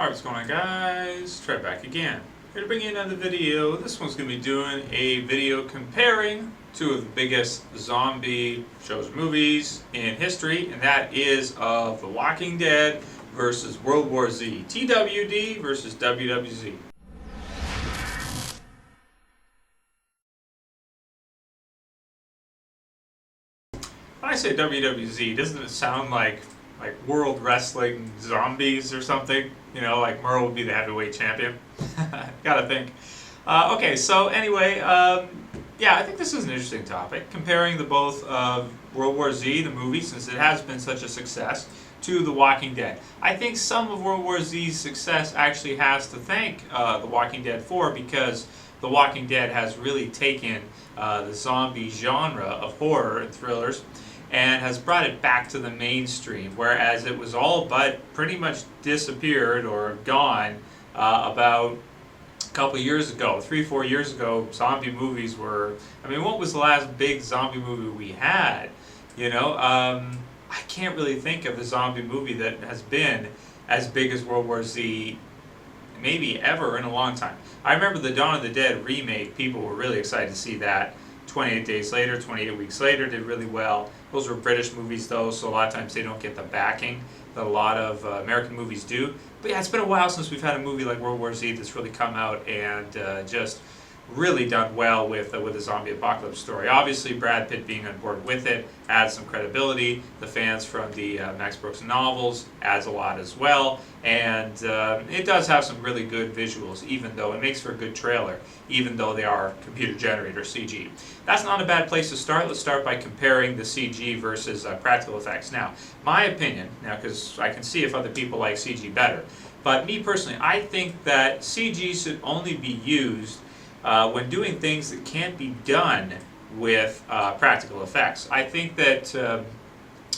Alright, what's going on, guys? Try back again. Here to bring you another video. This one's going to be doing a video comparing two of the biggest zombie shows or movies in history, and that is of The Walking Dead versus World War Z. TWD versus WWZ. When I say WWZ, doesn't it sound like World Wrestling Zombies or something? You know, like Merle would be the heavyweight champion. Gotta think. Okay, so anyway, yeah, I think this is an interesting topic, comparing the both of World War Z, the movie, since it has been such a success, to The Walking Dead. I think some of World War Z's success actually has to thank The Walking Dead for, because The Walking Dead has really taken the zombie genre of horror and thrillers and has brought it back to the mainstream, whereas it was all but pretty much disappeared or gone about a couple of years ago. 3-4 years ago, zombie movies were, I mean, what was the last big zombie movie we had? You know, I can't really think of a zombie movie that has been as big as World War Z maybe ever in a long time. I remember the Dawn of the Dead remake, people were really excited to see that. 28 days later, 28 weeks later, did really well. Those were British movies though, so a lot of times they don't get the backing that a lot of American movies do. But yeah, it's been a while since we've had a movie like World War Z that's really come out and just really done well with a zombie apocalypse story. Obviously, Brad Pitt being on board with it adds some credibility. The fans from the Max Brooks novels adds a lot as well. And it does have some really good visuals, even though it makes for a good trailer, even though they are computer generated or CG. That's not a bad place to start. Let's start by comparing the CG versus practical effects. Now, my opinion, now because I can see if other people like CG better, but me personally, I think that CG should only be used when doing things that can't be done with practical effects. I think that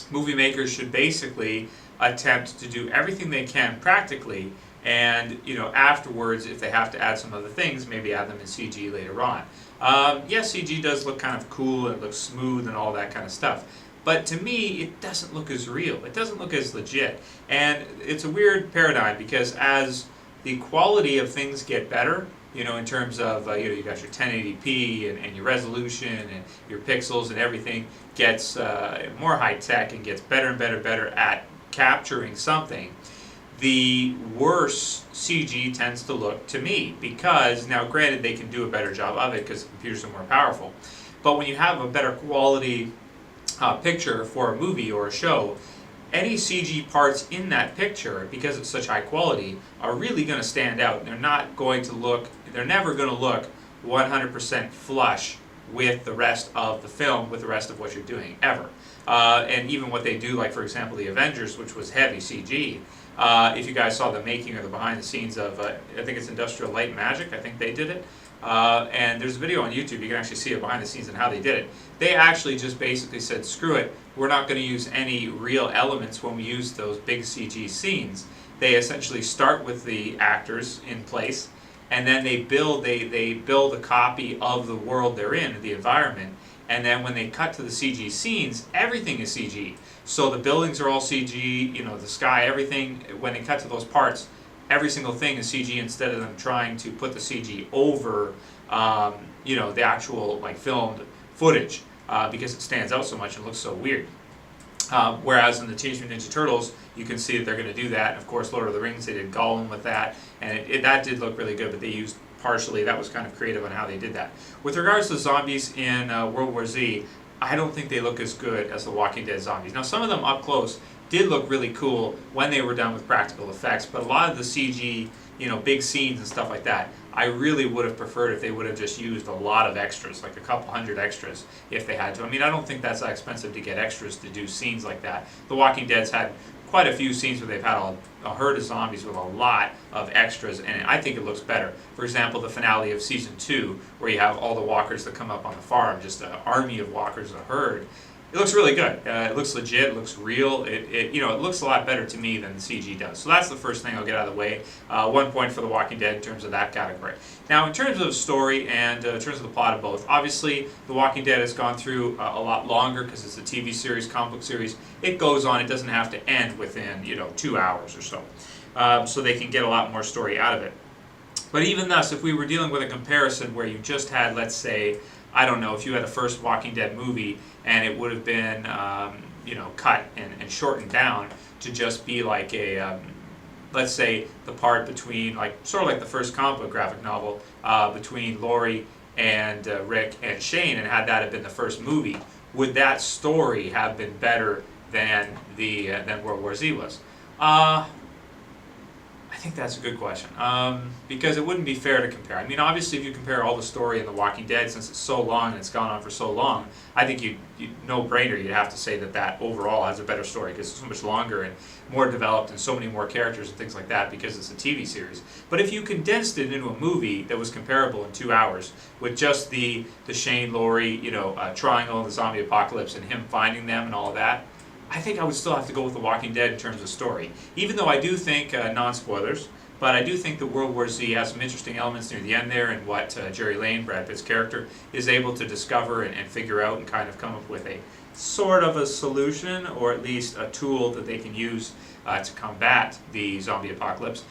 movie makers should basically attempt to do everything they can practically, and afterwards, if they have to add some other things, maybe add them in CG later on. Yes, CG does look kind of cool and it looks smooth and all that kind of stuff. But to me, it doesn't look as real. It doesn't look as legit. And it's a weird paradigm, because as the quality of things get better, in terms of, you got your 1080p and your resolution and your pixels and everything gets more high-tech and gets better and better at capturing something, the worse CG tends to look to me. Because, now granted, they can do a better job of it because the computers are more powerful, but when you have a better quality picture for a movie or a show, any CG parts in that picture, because it's such high quality, are really going to stand out. They're not going to look, they're never going to look 100% flush with the rest of the film, with the rest of what you're doing, ever. And even what they do, like for example the Avengers, which was heavy CG, if you guys saw the making or the behind the scenes of, I think it's Industrial Light and Magic, I think they did it. And there's a video on YouTube, you can actually see it behind the scenes and how they did it. They actually just basically said, screw it, we're not going to use any real elements when we use those big CG scenes. They essentially start with the actors in place, and then they build a copy of the world they're in, the environment, and then when they cut to the CG scenes, everything is CG. So the buildings are all CG, the sky, everything, when they cut to those parts, every single thing is CG, instead of them trying to put the CG over, the actual filmed footage, because it stands out so much and looks so weird. Whereas in the Teenage Mutant Ninja Turtles, you can see that they're going to do that. And of course, Lord of the Rings, they did Gollum with that, and that did look really good. But they used partially, that was kind of creative on how they did that. With regards to zombies in World War Z, I don't think they look as good as the Walking Dead zombies. Now, some of them up close did look really cool when they were done with practical effects, but a lot of the CG, big scenes and stuff like that, I really would have preferred if they would have just used a lot of extras, like a couple hundred extras if they had to. I mean, I don't think that's that expensive to get extras to do scenes like that. The Walking Dead's had quite a few scenes where they've had a herd of zombies with a lot of extras, and I think it looks better. For example, the finale of Season 2, where you have all the walkers that come up on the farm, just an army of walkers, a herd. It looks really good. It looks legit. It looks real. It looks a lot better to me than the CG does. So that's the first thing I'll get out of the way. 1 point for The Walking Dead in terms of that category. Now, in terms of story and in terms of the plot of both, obviously The Walking Dead has gone through a lot longer because it's a TV series, comic book series. It goes on. It doesn't have to end within 2 hours or so. so they can get a lot more story out of it. But even thus, if we were dealing with a comparison where you just had, let's say, I don't know, if you had a first Walking Dead movie and it would have been, cut and shortened down to just be like a, let's say, the part between, like, sort of like the first comic book graphic novel, between Lori and Rick and Shane, and had that have been the first movie, would that story have been better than than World War Z was? I think that's a good question, because it wouldn't be fair to compare. I mean, obviously, if you compare all the story in The Walking Dead, since it's so long and it's gone on for so long, I think you no-brainer, you'd have to say that overall has a better story because it's so much longer and more developed and so many more characters and things like that because it's a TV series. But if you condensed it into a movie that was comparable in 2 hours with just the Shane, Lori, triangle and the zombie apocalypse and him finding them and all of that, I think I would still have to go with The Walking Dead in terms of story. Even though I do think, non-spoilers, but I do think that World War Z has some interesting elements near the end there, and what Jerry Lane, Brad Pitt's character, is able to discover and figure out and kind of come up with a sort of a solution, or at least a tool that they can use to combat the zombie apocalypse.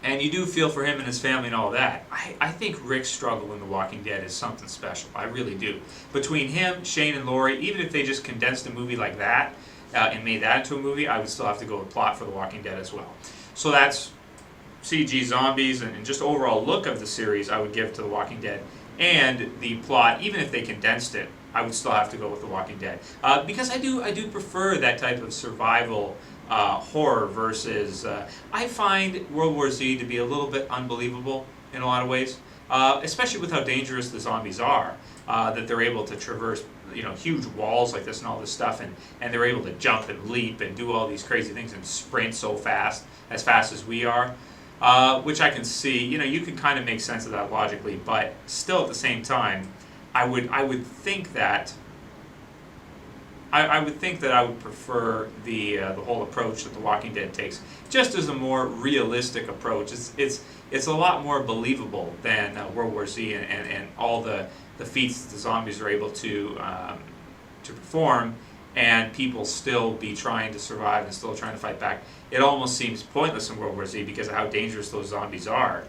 And you do feel for him and his family and all that. I think Rick's struggle in The Walking Dead is something special. I really do. Between him, Shane, and Lori, even if they just condensed a movie like that and made that into a movie, I would still have to go with plot for The Walking Dead as well. So that's CG zombies and just overall look of the series I would give to The Walking Dead. And the plot, even if they condensed it, I would still have to go with The Walking Dead. Because I do prefer that type of survival horror versus, I find World War Z to be a little bit unbelievable in a lot of ways, especially with how dangerous the zombies are, that they're able to traverse huge walls like this and all this stuff, and they're able to jump and leap and do all these crazy things and sprint so fast, as we are, which I can see, you can kind of make sense of that logically, but still at the same time, I would think that I would prefer the whole approach that The Walking Dead takes, just as a more realistic approach. It's a lot more believable than World War Z and all the feats that the zombies are able to perform, and people still be trying to survive and still trying to fight back. It almost seems pointless in World War Z because of how dangerous those zombies are.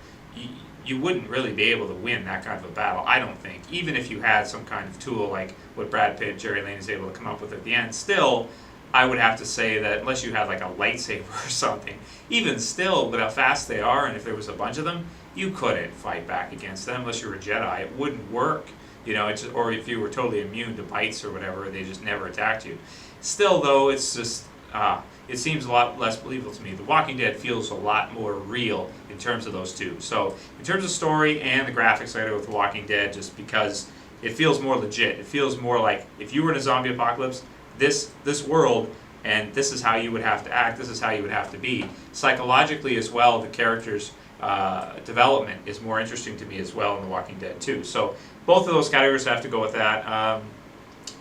You wouldn't really be able to win that kind of a battle, I don't think. Even if you had some kind of tool like what Brad Pitt, Jerry Lane is able to come up with at the end, still, I would have to say that unless you had like a lightsaber or something, even still, with how fast they are, and if there was a bunch of them, you couldn't fight back against them unless you were a Jedi. It wouldn't work, or if you were totally immune to bites or whatever, they just never attacked you. Still, though, it's just, it seems a lot less believable to me. The Walking Dead feels a lot more real in terms of those two. So, in terms of story and the graphics, I go with The Walking Dead just because it feels more legit. It feels more like if you were in a zombie apocalypse, this world, and this is how you would have to act, this is how you would have to be. Psychologically as well, the characters' development is more interesting to me as well in The Walking Dead too. So, both of those categories have to go with that.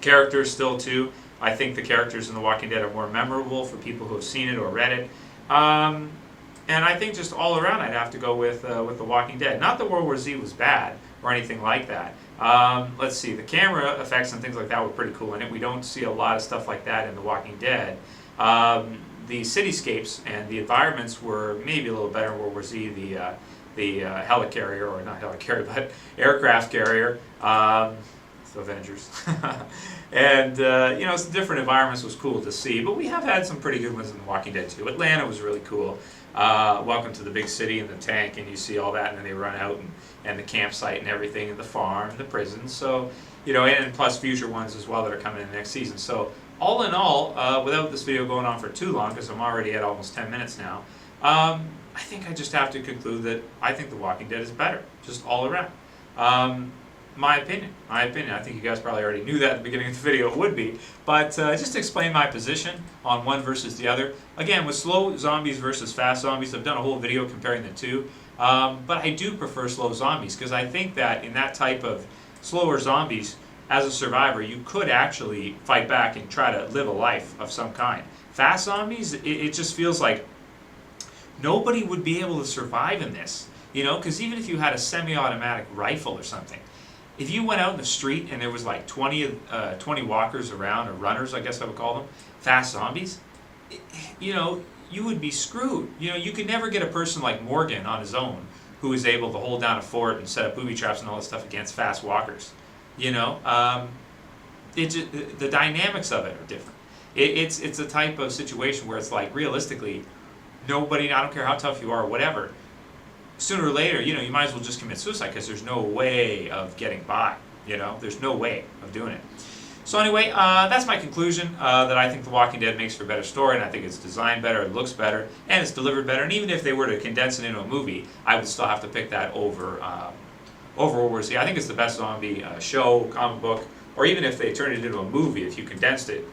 Characters still too. I think the characters in The Walking Dead are more memorable for people who have seen it or read it. And I think just all around I'd have to go with The Walking Dead. Not that World War Z was bad or anything like that. Let's see, the camera effects and things like that were pretty cool in it. We don't see a lot of stuff like that in The Walking Dead. The cityscapes and the environments were maybe a little better in World War Z. The helicarrier, or not helicarrier, but aircraft carrier. Avengers. And, some different environments was cool to see, but we have had some pretty good ones in The Walking Dead too. Atlanta was really cool. Welcome to the big city and the tank, and you see all that, and then they run out, and the campsite and everything, and the farm, and the prison. So, and plus future ones as well that are coming in the next season. So, all in all, without this video going on for too long, because I'm already at almost 10 minutes now, I think I just have to conclude that I think The Walking Dead is better, just all around. My opinion. I think you guys probably already knew that at the beginning of the video it would be. But just to explain my position on one versus the other. Again, with slow zombies versus fast zombies, I've done a whole video comparing the two. But I do prefer slow zombies because I think that in that type of slower zombies, as a survivor, you could actually fight back and try to live a life of some kind. Fast zombies, it just feels like nobody would be able to survive in this. Because even if you had a semi-automatic rifle or something, if you went out in the street and there was like 20 walkers around, or runners, I guess I would call them, fast zombies, you you would be screwed. You know, you could never get a person like Morgan on his own who is able to hold down a fort and set up booby traps and all this stuff against fast walkers. You know, the dynamics of it are different. It's a type of situation where it's like, realistically, nobody, I don't care how tough you are or whatever, sooner or later, you know, you might as well just commit suicide because there's no way of getting by. You know, there's no way of doing it. So anyway, that's my conclusion, that I think The Walking Dead makes for a better story, and I think it's designed better, it looks better, and it's delivered better. And even if they were to condense it into a movie, I would still have to pick that over World War Z. I think it's the best zombie show, comic book, or even if they turn it into a movie, if you condensed it,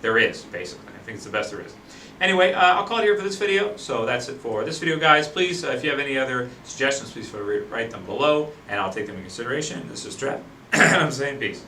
there is, basically. I think it's the best there is. Anyway, I'll call it here for this video. So that's it for this video, guys. Please, if you have any other suggestions, please feel free to write them below, and I'll take them into consideration. This is Trev. I'm saying peace.